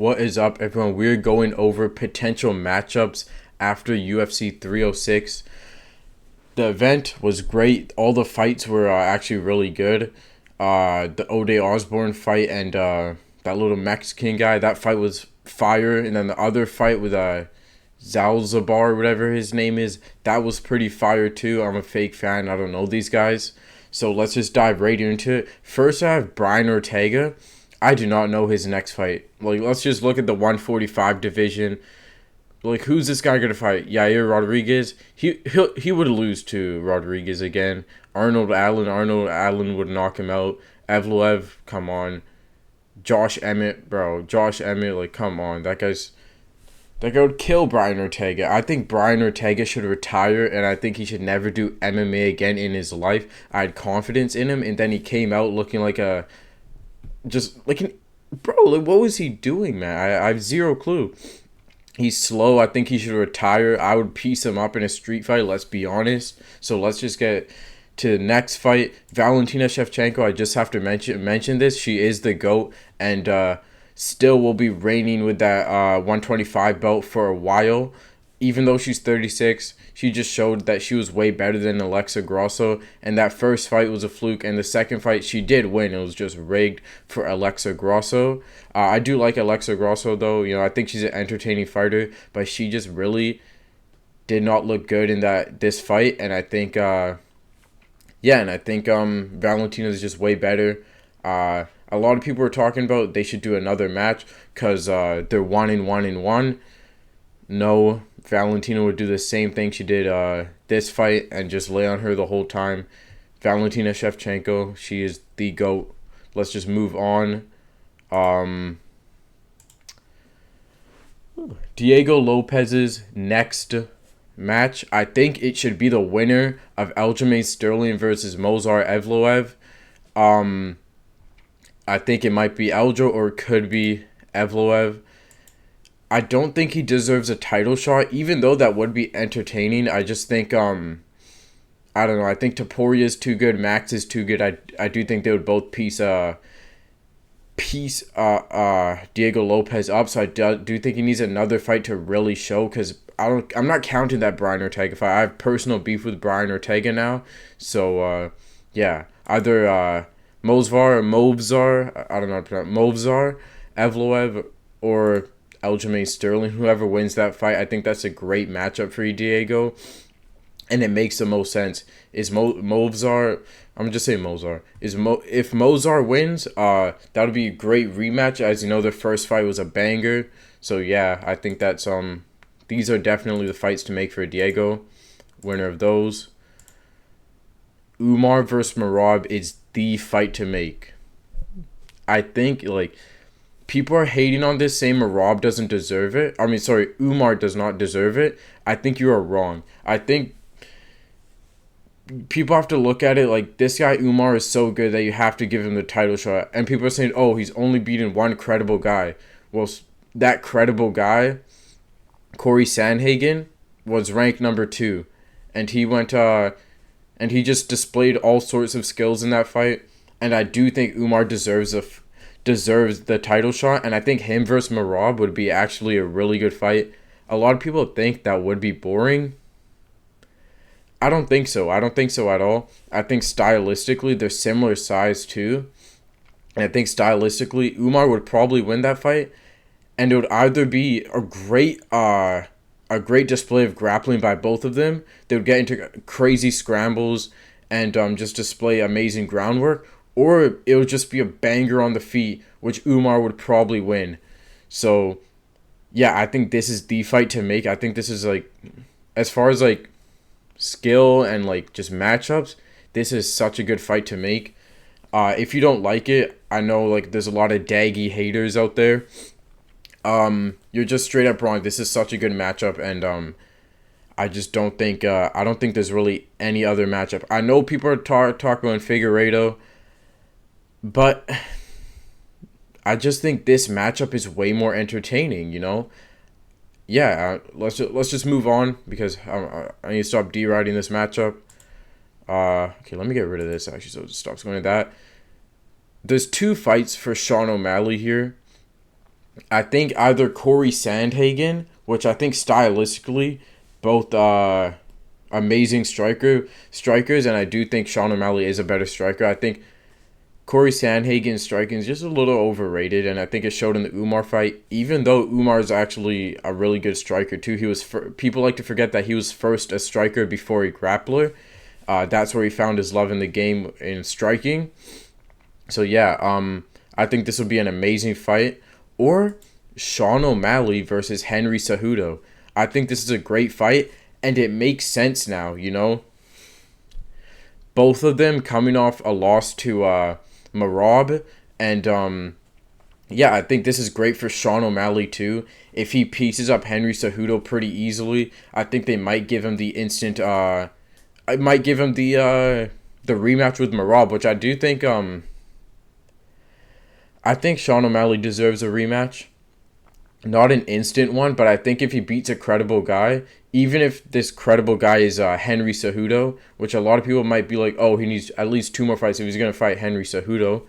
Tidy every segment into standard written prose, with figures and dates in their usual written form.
What is up, everyone? We're going over potential matchups after UFC 306. The event was great. All the fights were actually really good. The Ode Osborne fight and that little Mexican guy, that fight was fire. And then the other fight with Zalzabar, whatever his name is, that was pretty fire too. I'm a fake fan. I don't know these guys. So let's just dive right into it. First, I have Brian Ortega. I do not know his next fight. Like, let's just look at the 145 division. Like, who's this guy gonna fight? Yair Rodriguez? He would lose to Rodriguez again. Arnold Allen would knock him out. Evloev, come on. Josh Emmett, bro. Josh Emmett, like, come on. That guy would kill Brian Ortega. I think Brian Ortega should retire, and I think he should never do MMA again in his life. I had confidence in him, and then he came out looking like a bro, like, what was he doing, man? I have zero clue. He's slow. I think he should retire. I would piece him up in a street fight, let's be honest. So let's just get to the next fight. Valentina Shevchenko, I just have to mention this. She is the GOAT, and still will be reigning with that 125 belt for a while. Even though she's 36, she just showed that she was way better than Alexa Grasso. And that first fight was a fluke. And the second fight, she did win. It was just rigged for Alexa Grasso. I do like Alexa Grasso, though. You know, I think she's an entertaining fighter. But she just really did not look good in this fight. And I think, Valentina is just way better. A lot of people were talking about they should do another match because they're 1-1-1. No, Valentina would do the same thing she did this fight and just lay on her the whole time. Valentina Shevchenko, she is the GOAT. Let's just move on. Diego Lopez's next match, I think it should be the winner of Aljamain Sterling versus Movsar Evloev. I think it might be Aljo or it could be Evloev. I don't think he deserves a title shot, even though that would be entertaining. I just think, I don't know. I think Topuria is too good. Max is too good. I do think they would both piece Diego Lopez up. So I do think he needs another fight to really show, because I'm not counting that Brian Ortega fight. I have personal beef with Brian Ortega now. So, yeah. Either Movsar, I don't know how to pronounce Movsar, Evloev, or Aljamain Sterling, whoever wins that fight. I think that's a great matchup for you, Diego, and it makes the most sense. Is Movsar? I'm just saying Movsar. If Movsar wins, that would be a great rematch. As you know, their first fight was a banger. So yeah, I think that's these are definitely the fights to make for Diego. Winner of those. Umar versus Merab is the fight to make. I think, like, people are hating on this, saying Merab doesn't deserve it. I mean, sorry, Umar does not deserve it. I think you are wrong. I think people have to look at it like, this guy Umar is so good that you have to give him the title shot. And people are saying, oh, he's only beaten one credible guy. Well, that credible guy, Corey Sandhagen, was ranked number 2. And he went, and he just displayed all sorts of skills in that fight. And I do think Umar deserves the title shot, and I think him versus Merab would be actually a really good fight. A lot of people think that would be boring. I don't think so. I don't think so at all. I think stylistically they're similar size too. And I think stylistically Umar would probably win that fight, and it would either be a great display of grappling by both of them. They would get into crazy scrambles and just display amazing groundwork, or it would just be a banger on the feet, which Umar would probably win. So, yeah, I think this is the fight to make. I think this is, like, as far as, like, skill and, like, just matchups, this is such a good fight to make. If you don't like it, I know, like, there's a lot of daggy haters out there. You're just straight up wrong. This is such a good matchup, and I just don't think I don't think there's really any other matchup. I know people are talking about Figueiredo, but I just think this matchup is way more entertaining, you know? Yeah, let's just move on, because I need to stop deriding this matchup. Okay, let me get rid of this, actually, so it stops going to that. There's 2 fights for Sean O'Malley here. I think either Corey Sandhagen, which I think stylistically, both amazing strikers, and I do think Sean O'Malley is a better striker. I think Corey Sandhagen's striking is just a little overrated, and I think it showed in the Umar fight. Even though Umar is actually a really good striker too, people like to forget that he was first a striker before a grappler. That's where he found his love in the game in striking. So yeah, I think this will be an amazing fight. Or Sean O'Malley versus Henry Cejudo. I think this is a great fight, and it makes sense now. Both of them coming off a loss to Marab, and yeah, I think this is great for Sean O'Malley too. If he pieces up Henry Cejudo pretty easily, I think they might give him the instant. I might give him the rematch with Marab, which I do think. I think Sean O'Malley deserves a rematch. Not an instant one, but I think if he beats a credible guy, even if this credible guy is Henry Cejudo, which a lot of people might be like, oh, he needs at least 2 more fights if he's going to fight Henry Cejudo.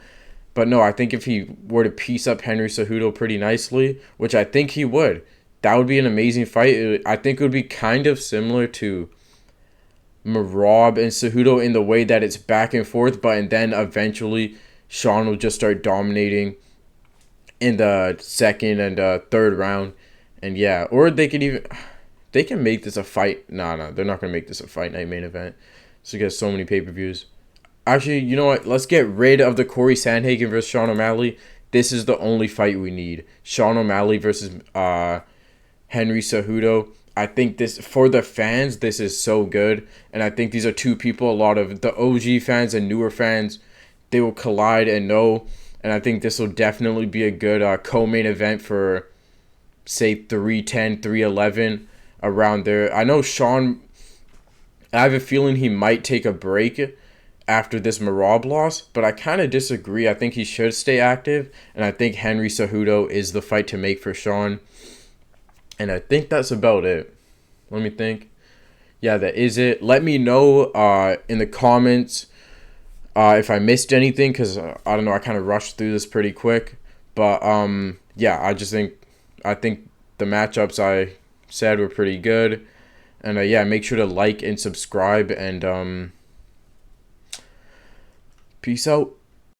But no, I think if he were to piece up Henry Cejudo pretty nicely, which I think he would, that would be an amazing fight. I think it would be kind of similar to Marab and Cejudo in the way that it's back and forth, and then eventually Sean will just start dominating in the second and third round. And yeah, or they can make this a fight. No, they're not going to make this a fight night main event. So you get so many pay-per-views. Actually, you know what? Let's get rid of the Corey Sandhagen versus Sean O'Malley. This is the only fight we need. Sean O'Malley versus Henry Cejudo. I think this, for the fans, this is so good. And I think these are two people, a lot of the OG fans and newer fans, they will collide and know. And I think this will definitely be a good co-main event for, say, 310, 311, around there. I know Sean, I have a feeling he might take a break after this Marab loss, but I kind of disagree. I think he should stay active, and I think Henry Cejudo is the fight to make for Sean. And I think that's about it. Let me think. Yeah, that is it. Let me know in the comments if I missed anything, because I don't know, I kind of rushed through this pretty quick. But yeah, I think the matchups I said were pretty good. And yeah, make sure to like and subscribe, and peace out.